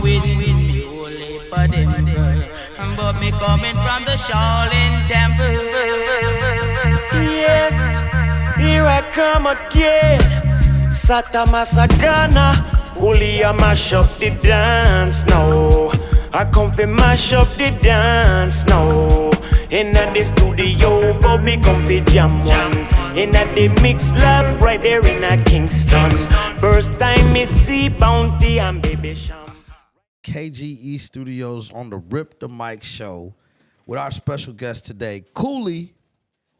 with me only for them girl. But me coming from the Shaolin Temple. Yes, here I come again. Sata Masagana, Koulie mash up the dance now. I come fi mash up the dance now. Inna the studio, but me come fi jam one. Inna the mix lab, right there in Kingston. First time me see Bounty and Baby Sham. KGE Studios on the Rip the Mic show with our special guest today, Koulie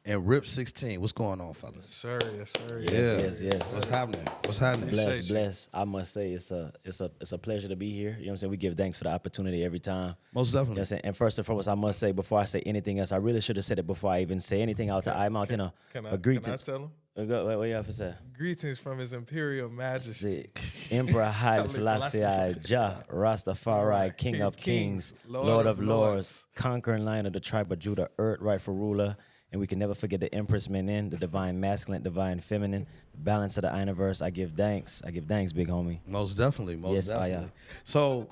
and Rip 16. What's going on, fellas? Yes, sir. Yes, sir. Yes. What's happening? What's happening? Bless. I must say it's a pleasure to be here. You know what I'm saying? We give thanks for the opportunity every time. Most definitely. You know what I'm saying? And first and foremost, I must say before I say anything else, I really should have said it before I even say anything out to I'm out, you know. Can I tell him? What you have to say? Greetings from His Imperial Majesty. Emperor Haile Selassie Jah, Rastafari, King of Kings, Lord of Lords, conquering Lion of the tribe of Judah, Earth rightful ruler. And we can never forget the Empress Menen, the divine masculine, divine feminine, the balance of the universe. I give thanks. Big homie. Most definitely. Yes, definitely. So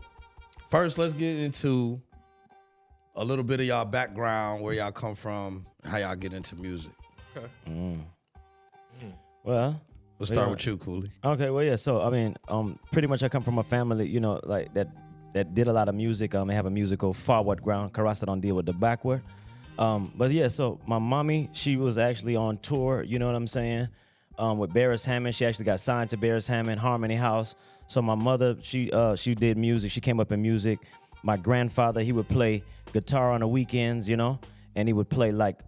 first, let's get into a little bit of y'all background, where y'all come from, how y'all get into music. Okay. Well, let's start with you, Koulie. Okay, well, yeah. So I mean, pretty much I come from a family, you know, like that did a lot of music. They have a musical forward ground. Karasa don't deal with the backward. But yeah, so my mommy, she was actually on tour, you know what I'm saying, with Barris Hammond. She actually got signed to Barris Hammond, Harmony House. So my mother, she did music. She came up in music. My grandfather, he would play guitar on the weekends, you know, and he would play like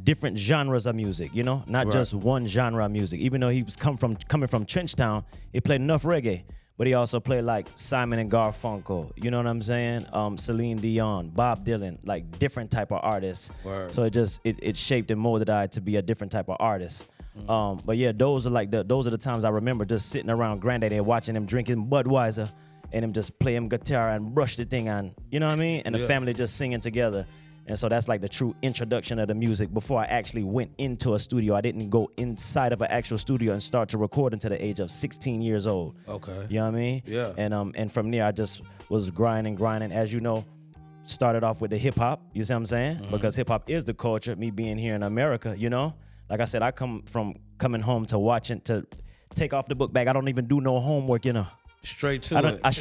different genres of music, you know, not just one genre of music. Even though he was coming from Trenchtown, he played enough reggae. But he also played like Simon and Garfunkel, you know what I'm saying? Celine Dion, Bob Dylan, like different type of artists. Word. So it shaped and molded I to be a different type of artist. But yeah, those are the times I remember just sitting around Granddaddy and watching him drinking Budweiser and him just play him guitar and brush the thing on, you know what I mean? And the family just singing together. And so that's like the true introduction of the music. Before I actually went into a studio, I didn't go inside of an actual studio and start to record until the age of 16 years old. Okay. You know what I mean? Yeah. And from there, I just was grinding. As you know, started off with the hip hop. You see what I'm saying? Because hip hop is the culture. Me being here in America, you know. Like I said, I come from coming home to watching to take off the book bag. I don't even do no homework, you know. Straight to it. I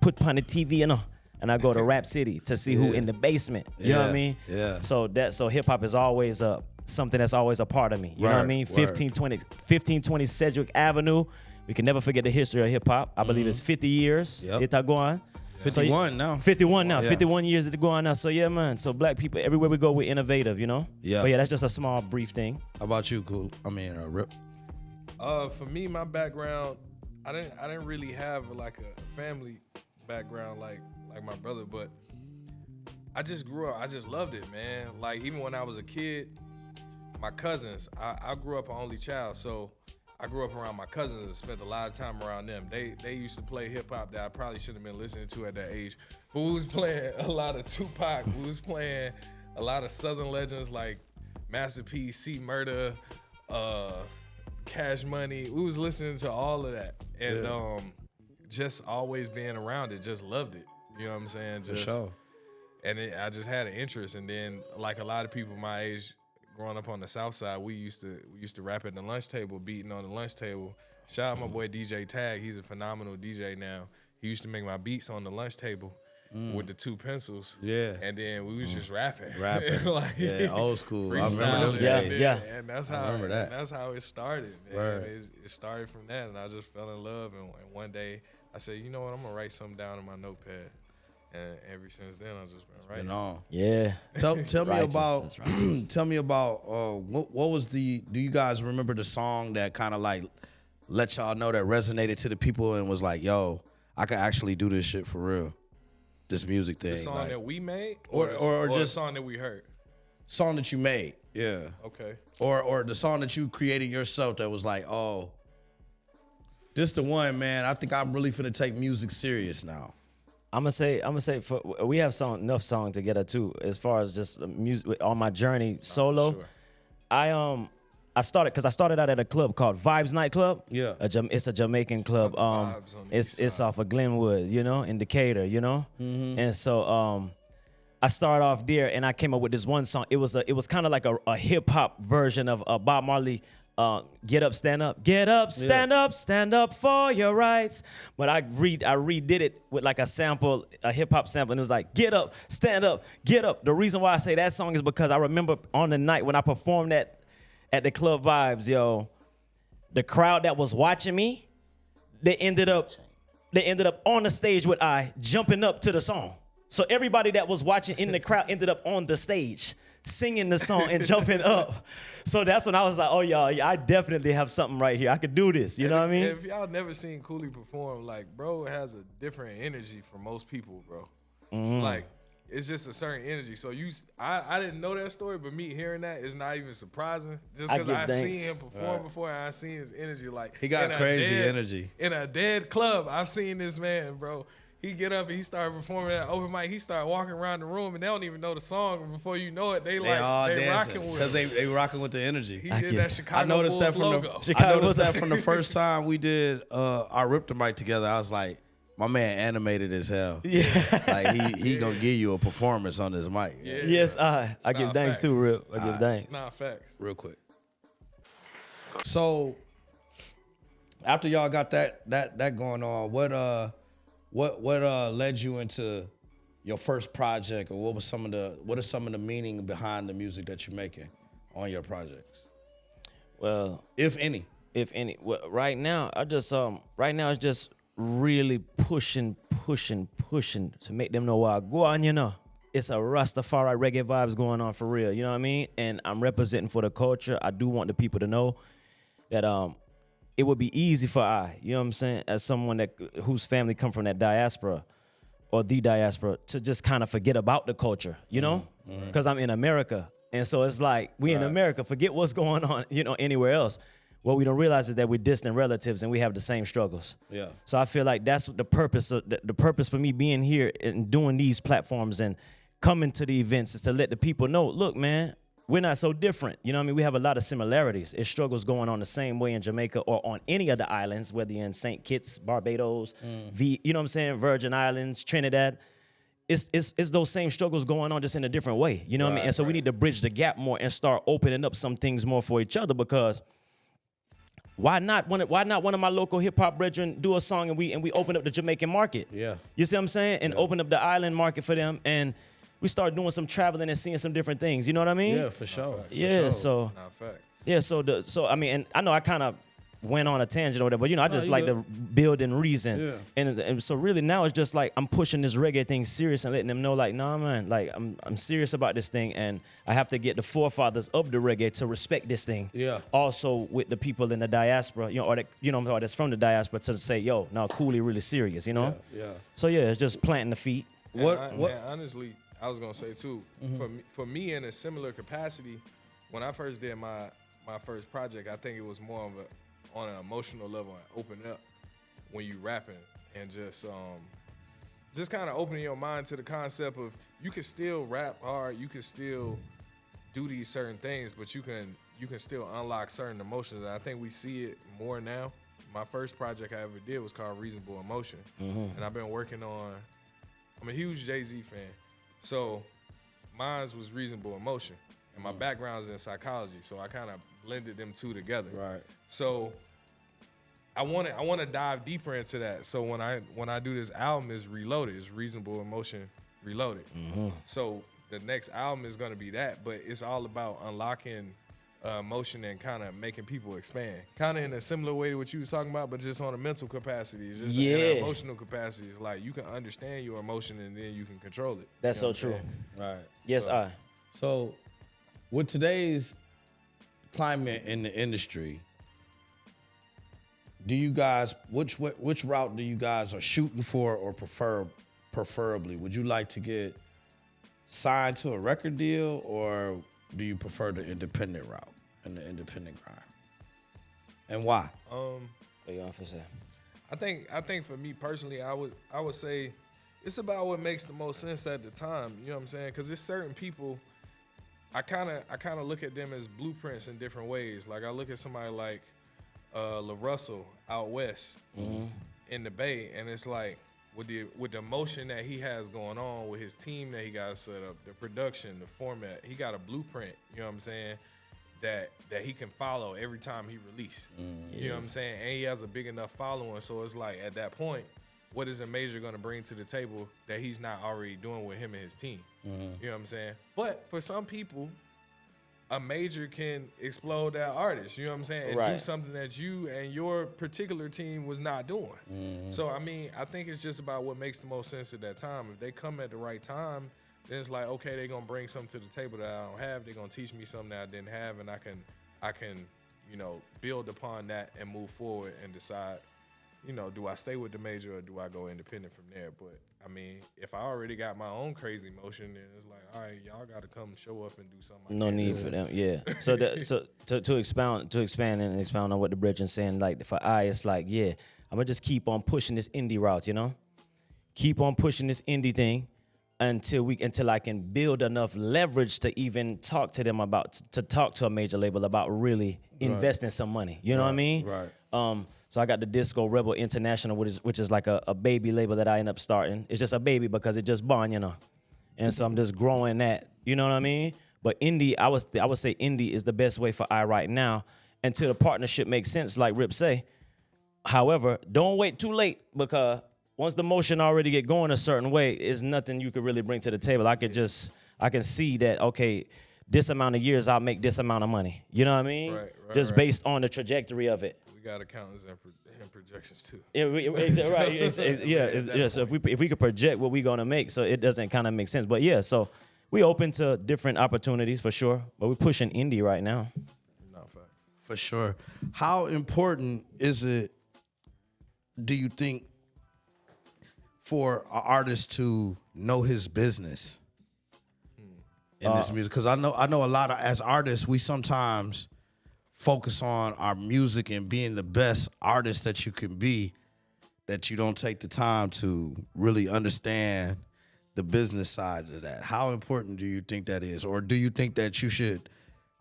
put on the TV, you know. And I go to Rap City to see who in the basement. You know what I mean? Yeah. So hip hop is always something that's always a part of me. You know what I mean? 1520 Sedgwick Avenue. We can never forget the history of hip hop. I believe it's 50 years. Yep. It's going. 51 now. 51 now. Yeah. 51 years it's going now. So yeah, man. So black people, everywhere we go, we're innovative, you know? Yeah. But yeah, that's just a small, brief thing. How about you, Rip? For me, my background, I didn't really have like a family background like my brother, but I just grew up. I just loved it, man. Like even when I was a kid, my cousins, I grew up an only child, so I grew up around my cousins and spent a lot of time around them. They used to play hip hop that I probably shouldn't have been listening to at that age. But we was playing a lot of Tupac. We was playing a lot of Southern legends like Master P, C Murder, Cash Money. We was listening to all of that, and just always being around it, just loved it. You know what I'm saying? Just, For sure. And I just had an interest. And then, like a lot of people my age, growing up on the South Side, we used to rap at the lunch table, beating on the lunch table. Shout out my boy DJ Tag. He's a phenomenal DJ now. He used to make my beats on the lunch table with the two pencils. Yeah. And then we was just rapping. Like, yeah, old school. I remember them Yeah, days. yeah. And that's how that's how it started. It started from that, and I just fell in love. And one day I said, you know what, I'm gonna write something down in my notepad. And ever since then, I've just been writing. Yeah. Tell me about Righteous. tell me about what was do you guys remember the song that kind of like let y'all know that resonated to the people and was like, yo, I could actually do this shit for real, this music thing. The song like, that we made, or just just a song that we heard. Song that you made, yeah. Okay. Or the song that you created yourself that was like, oh, this the one, man. I think I'm really finna take music serious now. I'm gonna say we have enough song together too. As far as just music on my journey solo, Sure. I I started out at a club called Vibes Nightclub. Yeah. It's a Jamaican club. Vibes on the east It's side. off of Glenwood, you know, in Decatur, you know. And so I started off there, and I came up with this one song. It was kind of like a hip hop version of Bob Marley. Get up, stand up, stand up for your rights. But I redid it with like a sample, a hip hop sample, and it was like, get up, stand up, get up. The reason why I say that song is because I remember on the night when I performed that at the Club Vibes, yo, the crowd that was watching me, they ended up on the stage with I jumping up to the song. So everybody that was watching in the crowd ended up on the stage singing the song and jumping up. So that's when I was like, oh, y'all, I definitely have something right here. I could do this. You know what I mean? If y'all never seen Koulie perform, like, bro has a different energy from most people, bro. Like, it's just a certain energy. So I didn't know that story, but me hearing that is not even surprising. Just because I seen him perform before and I seen his energy. Like, He got crazy energy. In a dead club, I've seen this man, bro. He get up and he started performing at open mic. He started walking around the room and they don't even know the song. And before you know it, they all rocking dancing with because it. they rocking with the energy. He did that Chicago I noticed Bulls that from logo. I noticed that from the first time we did our Rip the Mic together. I was like, my man animated as hell. Yeah. Like he gonna give you a performance on this mic. Yeah. Yes, I give thanks facts. too, Rip. I give thanks. Nah, facts. Real quick. So after y'all got that going on, what led you into your first project, or what are some of the meaning behind the music that you're making on your projects, Well, if any? well, right now it's just really pushing to make them know where I go on, you know. It's a Rastafari reggae vibes going on for real, you know what I mean? And I'm representing for the culture. I do want the people to know that it would be easy for you know what I'm saying, as someone whose family come from that diaspora or the diaspora, to just kind of forget about the culture, you know? Because I'm in America. And so it's like, we in America, forget what's going on, you know, anywhere else. What we don't realize is that we're distant relatives and we have the same struggles. Yeah. So I feel like that's the purpose of the purpose for me being here and doing these platforms and coming to the events is to let the people know, look, man, we're not so different. You know what I mean? We have a lot of similarities. It's struggles going on the same way in Jamaica or on any of the islands, whether you're in St. Kitts, Barbados, you know what I'm saying, Virgin Islands, Trinidad. It's those same struggles going on just in a different way. You know what I mean? And so we need to bridge the gap more and start opening up some things more for each other, because why not one of my local hip hop brethren do a song and we open up the Jamaican market? Yeah. You see what I'm saying? And open up the island market for them, and we start doing some traveling and seeing some different things. You know what I mean? Yeah, for sure. Yeah. So Nah, facts. yeah. So I mean, and I know I kind of went on a tangent or whatever, but you know, I just you like good. to build and reason. Yeah. And so really now it's just like I'm pushing this reggae thing serious and letting them know, like, nah, man, like I'm serious about this thing, and I have to get the forefathers of the reggae to respect this thing. Yeah. Also with the people in the diaspora, you know, or that's from the diaspora, to say, yo, now Koulie really serious, you know? Yeah. So yeah, it's just planting the feet. What? And honestly, I was gonna say too, for me in a similar capacity, when I first did my first project, I think it was more of on an emotional level and open up when you rapping and just kind of opening your mind to the concept of you can still rap hard, you can still do these certain things, but you can still unlock certain emotions. And I think we see it more now. My first project I ever did was called Reasonable Emotion, and I've been working on. I'm a huge Jay-Z fan, so mine was Reasonable Emotion, and my background is in psychology, so I kind of blended them two together. Right. So I want to dive deeper into that. So when I do this album, is Reloaded, it's Reasonable Emotion Reloaded. So the next album is gonna be that, but it's all about unlocking emotion and kind of making people expand, kind of in a similar way to what you was talking about, but just on a mental capacity. It's just in an emotional capacity. It's like you can understand your emotion and then you can control it. That's You know so what I'm true. saying? Right. Yes, So, with today's climate in the industry, do you guys which route do you guys are shooting for, or preferably? Would you like to get signed to a record deal, or do you prefer the independent route and the independent grind? And why? What you want to say? I think for me personally, I would say it's about what makes the most sense at the time. You know what I'm saying? Because there's certain people I kind of look at them as blueprints in different ways. Like I look at somebody like La Russell out west in the Bay, and it's like with the motion that he has going on with his team that he got set up, the production, the format, he got a blueprint. You know what I'm saying? That he can follow every time he release. You know what I'm saying? And he has a big enough following, so it's like at that point, what is a major going to bring to the table that he's not already doing with him and his team? You know what I'm saying? But for some people, a major can explode that artist, you know what I'm saying, and do something that you and your particular team was not doing. So, I mean, I think it's just about what makes the most sense at that time. If they come at the right time, then it's like, okay, they're going to bring something to the table that I don't have. They're going to teach me something that I didn't have, and I can, you know, build upon that and move forward and decide, you know, do I stay with the major or do I go independent from there? But I mean, if I already got my own crazy motion, then it's like, all right, y'all got to come show up and do something. No need for them, yeah. So to expand on what the Bridget's saying, like for it's like, yeah, I'm gonna just keep on pushing this indie route, you know, keep on pushing this indie thing until I can build enough leverage to even talk to them to talk to a major label about really investing some money. You know what I mean? Right. So I got the Disco Rebel International, which is like a baby label that I end up starting. It's just a baby because it just born, you know. And so I'm just growing that, you know what I mean? But indie, I would say indie is the best way for I right now until the partnership makes sense, like Rip say. However, don't wait too late because once the motion already get going a certain way, it's nothing you could really bring to the table. I can see that, okay, this amount of years I'll make this amount of money. You know what I mean? Just based on the trajectory of it. We got accountants and projections too. Yeah, So if we could project what we're gonna make, so it doesn't kind of make sense. But yeah, so we open to different opportunities for sure. But we're pushing indie right now. No facts. For sure. How important is it, do you think, for an artist to know his business in this music? Because I know a lot of, as artists, we sometimes focus on our music and being the best artist that you can be, that you don't take the time to really understand the business side of that. How important do you think that is? Or do you think that you should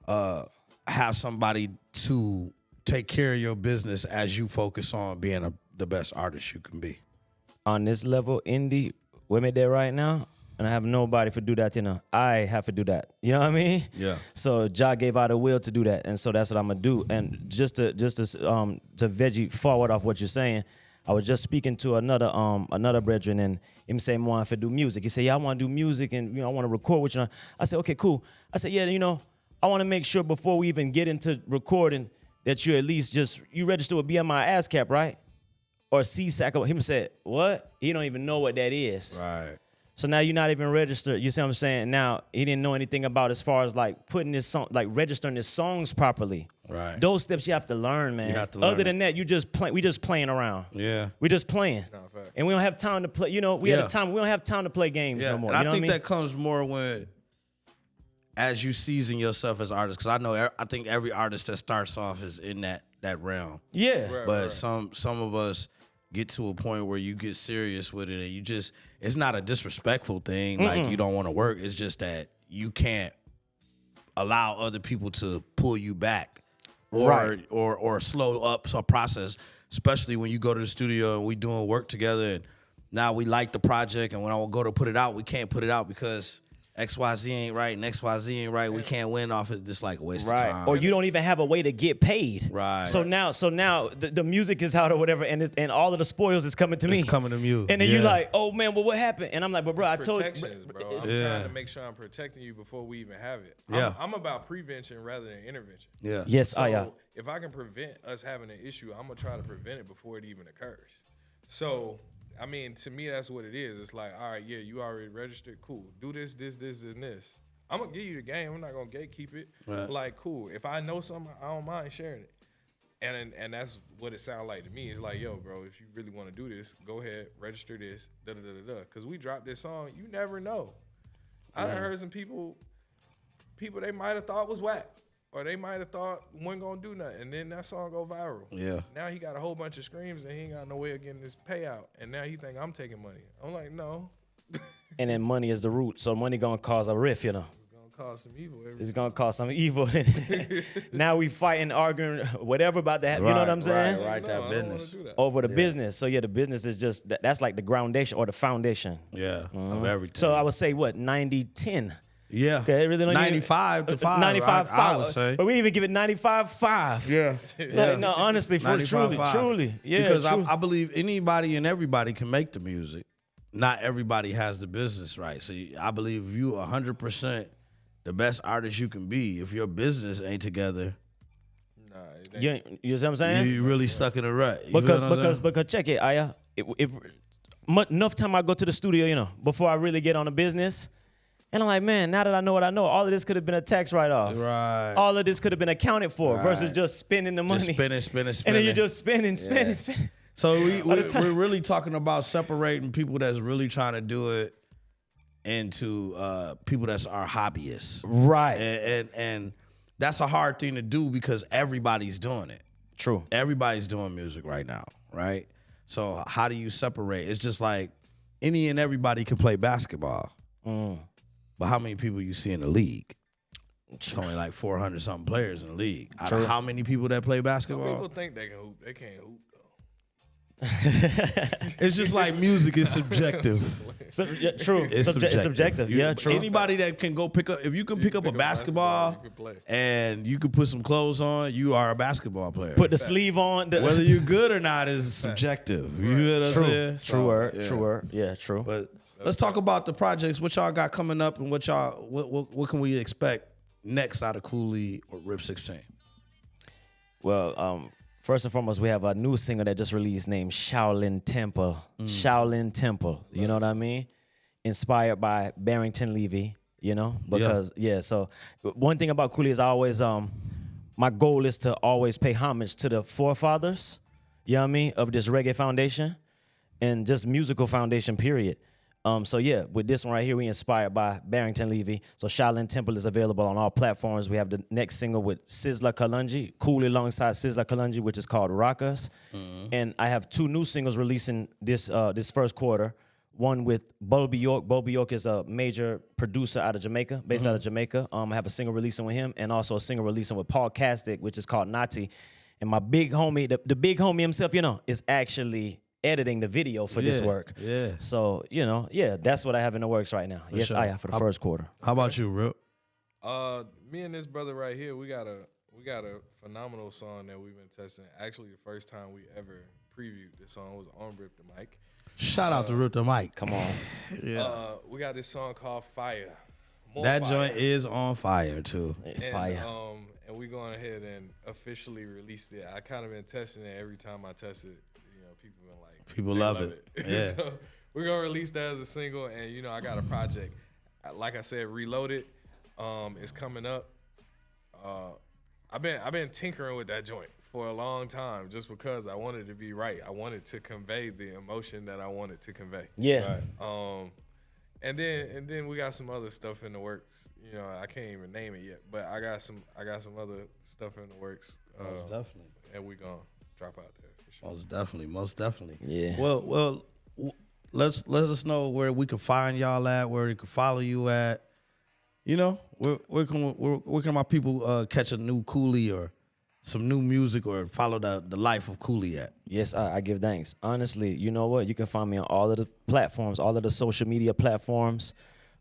have somebody to take care of your business as you focus on being the best artist you can be? On this level, indie, we're made there right now, and I have nobody to do that, you know. I have to do that. You know what I mean? Yeah. So Ja gave out a will to do that, and so that's what I'm gonna do. And just to veggie forward off what you're saying, I was just speaking to another brethren, and him saying more if I do music. He said, yeah, I want to do music, and you know, I want to record with you. I said, okay, cool. I said, yeah, you know, I want to make sure before we even get into recording that you at least you register with BMI ASCAP, right? Or CSAC. Him said, what? He don't even know what that is. Right. So now you're not even registered. You see what I'm saying? Now he didn't know anything about as far as like putting this song, like registering his songs properly. Right. Those steps you have to learn, man. You have to learn. Other than that, we just playing around. Yeah. We just playing. No, fact. And we don't have time to play. You know, we don't have time to play games no more. And you know I think what I mean? that comes more when, as you season yourself as an artist, because I think every artist that starts off is in that realm. Yeah. But some of us get to a point where you get serious with it, and it's not a disrespectful thing, like you don't want to work. It's just that you can't allow other people to pull you back or slow up some process, especially when you go to the studio and we doing work together, and now we like the project, and when I go to put it out, we can't put it out because XYZ ain't right and XYZ ain't right. We can't win off it. This like a waste of time. Or you don't even have a way to get paid. Right. So now the music is out or whatever, and all of the spoils is coming to me. It's coming to you. And then you like, oh man, well what happened? And I'm like, but bro, I told you. Bro. I'm trying to make sure I'm protecting you before we even have it. I'm about prevention rather than intervention. Yeah. Yes, so if I can prevent us having an issue, I'm gonna try to prevent it before it even occurs. So I mean, to me, that's what it is. It's like, all right, yeah, you already registered. Cool. Do this, and this. I'm going to give you the game. I'm not going to gatekeep it. Right. Like, cool. If I know something, I don't mind sharing it. And that's what it sounds like to me. It's like, yo, bro, if you really want to do this, go ahead, register this, da-da-da-da-da. Because we dropped this song, you never know. I done heard some people they might have thought was whack. Or they might have thought wasn't gonna do nothing, and then that song go viral. Yeah. Now he got a whole bunch of screams, and he ain't got no way of getting this payout. And now he think I'm taking money. I'm like, no. And then money is the root, so money gonna cause a rift, you know. cause some evil. It's gonna cause some evil. Now we fighting, arguing, whatever about that. You know what I'm saying? Right, No, that I don't wanna business. do that. Over the business. So yeah, the business is just that's like the groundation or the foundation. Yeah, of everything. So I would say what 90-10. yeah, Okay, it really don't 95 to 5. 95 I would say. But we even give it 95-5. Yeah, Like, no, honestly, for 95-5. truly, yeah. Because true. I believe anybody and everybody can make the music. Not everybody has the business right. So I believe if you 100% the best artist you can be, if your business ain't together, Nah, it ain't. you see what I'm saying? you really stuck in a rut. You feel what I'm saying? Because check it, Aya. If enough time I go to the studio, before I really get on the business, and I'm like, man, now that I know what I know, all of this could have been a tax write-off. Right. All of this could have been accounted for versus Right. just spending the money. Just spinning. And then you're just spending. So we're time. really talking about separating people that's really trying to do it into people that's our hobbyists. Right. And that's a hard thing to do because everybody's doing it. True. Everybody's doing music right now, right? So how do you separate? It's just like any and everybody can play basketball. But how many people you see in the league? It's only like 400 something players in the league. Out of how many people that play Some basketball? people think they can hoop. They can't hoop though. It's just like music is subjective. True. It's It's subjective. Yeah, true. Anybody that can go pick up, if you can pick up a basketball you can play. and you can put some clothes on, you are a basketball player. Put the sleeve on. Whether you're good or not is subjective. You hear what I'm saying? Truer. So, yeah. Truer. Yeah, true. But let's talk about the projects. What y'all got coming up, and what can we expect next out of Koulie or Rip 16? Well, first and foremost, we have a new single that just released named Shaolin Temple. Shaolin Temple. You know what I mean? Inspired by Barrington Levy, because, so one thing about Koulie is I always, my goal is to always pay homage to the forefathers, you know what I mean, of this reggae foundation and just musical foundation, period. With this one right here, we inspired by Barrington Levy. So Shaolin Temple is available on all platforms. We have the next single with Sizzla Kalonji, Koulie alongside Sizzla Kalonji, which is called Rock Us. And I have 2 new singles releasing this first quarter. One with Bobby York. Bobby York is a major producer out of Jamaica, based out of Jamaica. I have a single releasing with him, and also a single releasing with Paul Castic, which is called Nati. And my big homie, the big homie himself, is actually editing the video for this work. Yeah. So, that's what I have in the works right now. Yes, sure. I have for the first quarter. How about you, Rip? Me and this brother right here, we got a phenomenal song that we've been testing. Actually, the first time we ever previewed this song was on Rip the Mic. Shout out to Rip the Mic. Come on. We got this song called Fire. More That Fire. joint is on fire too. And, Fire. And we going ahead and officially released it. I kind of been testing it every time I test it. People been like, People they love it. Yeah. So we're gonna release that as a single, and I got a project. Like I said, Reloaded is coming up. I've been tinkering with that joint for a long time, just because I wanted to be right. I wanted to convey the emotion that I wanted to convey. Yeah. And then we got some other stuff in the works. I can't even name it yet, but I got some other stuff in the works. Most definitely. And we gonna drop out there for sure. Most definitely. Yeah. Well, let us know where we can find y'all at, where we can follow you at. Where can my people catch a new Koulie or some new music or follow the life of Koulie at? Yes, I give thanks. Honestly, you know what? You can find me on all of the platforms, all of the social media platforms.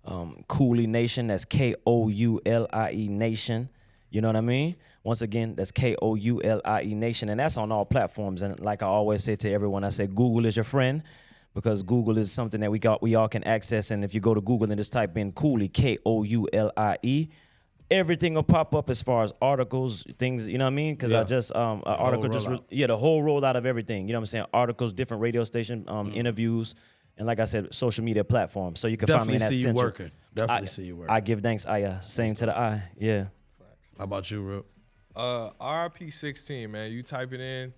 Koulie Nation, that's Koulie Nation. You know what I mean? Once again, that's Koulie Nation, and that's on all platforms. And like I always say to everyone, I say Google is your friend, because Google is something that we all can access. And if you go to Google and just type in Koulie, Koulie, everything will pop up as far as articles, things, you know what I mean? Because I just article just the whole rollout of everything. You know what I'm saying? Articles, different radio station interviews. And like I said, social media platforms. So you can find me in that see you central. working. Definitely see you working. I give thanks, Aya. Same to the eye. Yeah. How about you, Rip? RIP 16, man. You type it in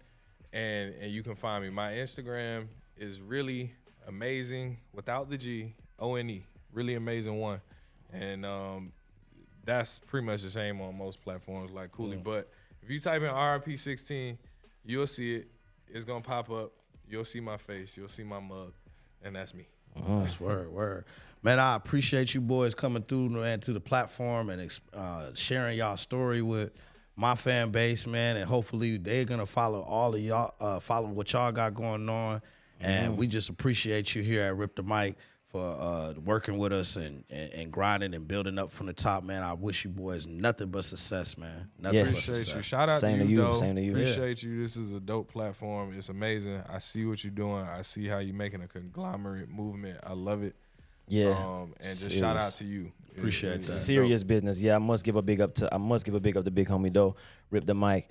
and you can find me. My Instagram is really amazing without the G, ONE. Really amazing one. And that's pretty much the same on most platforms like Koulie. But if you type in RIP 16, you'll see it. It's gonna pop up. You'll see my face. You'll see my mug. And that's me. That's word. Man, I appreciate you boys coming through, man, to the platform and sharing y'all story with my fan base, man. And hopefully they're gonna follow all of y'all, follow what y'all got going on. And we just appreciate you here at Rip the Mic for working with us and grinding and building up from the top, man. I wish you boys nothing but success, man. Nothing but Appreciate success. you. Shout out Same to to you, you, Doe. same to you. Appreciate you. This is a dope platform. It's amazing. I see what you're doing. I see how you're making a conglomerate movement. I love it. Yeah. And just shout out to you. Appreciate that. Serious business. Yeah, I must give a big up to Big Homie Doe, Rip the Mic.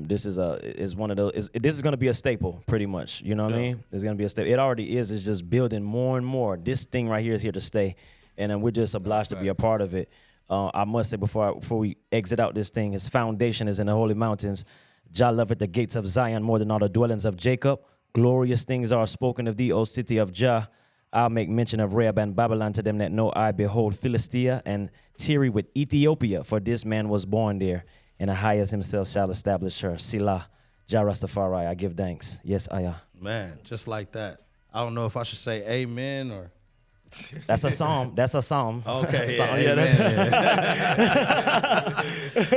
This is one of those. This is gonna be a staple, pretty much. You know what I mean? It's gonna be a staple. It already is. It's just building more and more. This thing right here is here to stay, and we're just obliged to be a part of it. I must say before we exit out this thing, his foundation is in the holy mountains. Jah loveth the gates of Zion more than all the dwellings of Jacob. Glorious things are spoken of thee, O city of Jah. I'll make mention of Rahab and Babylon to them that know I. Behold, Philistia and Tyre with Ethiopia, for this man was born there, and the highest himself shall establish her. Selah, Jah Rastafari, I give thanks. Yes, Ayah. Man, just like that. I don't know if I should say amen or. That's a psalm. That's a psalm. Okay, Psalm, yeah, that's-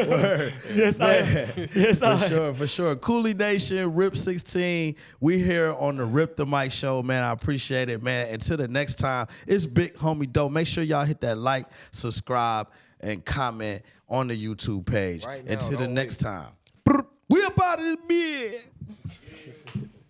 Word. Yes, Ayah. Yes, Ayah. For sure. Koulie Nation, Rip 16. We here on the Rip the Mic show, man. I appreciate it, man. Until the next time, it's Big Homie Doe. Make sure y'all hit that like, subscribe, and comment on the YouTube page. Right now, Until the don't next wait. time. We up out of this bed.